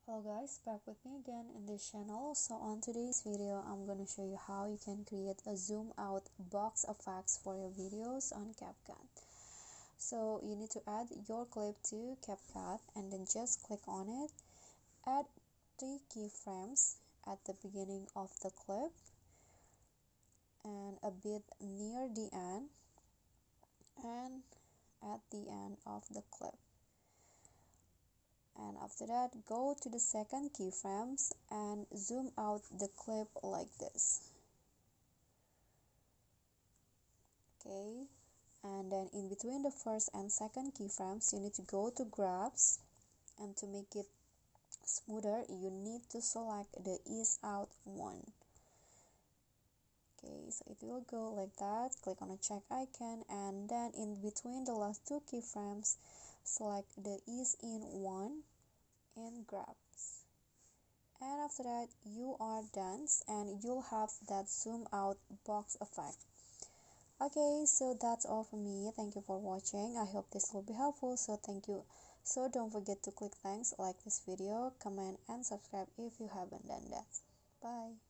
Hello guys, back with me again in this channel. So on today's video, I'm going to show you how you can create a zoom out box effects for your videos on CapCut. So you need to add your clip to CapCut and then just click on it. Add 3 keyframes at the beginning of the clip and a bit near the end and at the end of the clip. And after that, go to the second keyframes and zoom out the clip like this. Okay, and then in between the first and second keyframes, you need to go to grabs, and to make it smoother, you need to select the ease out one. Okay, so it will go like that. Click on the check icon, and then in between the last 2 keyframes, select the ease in one and grabs. And after that, you are done and you'll have that zoom out box effect. Okay, so that's all for me. Thank you for watching. I hope this will be helpful, so thank you. So don't forget to click thanks, like this video, comment and subscribe if you haven't done that. Bye.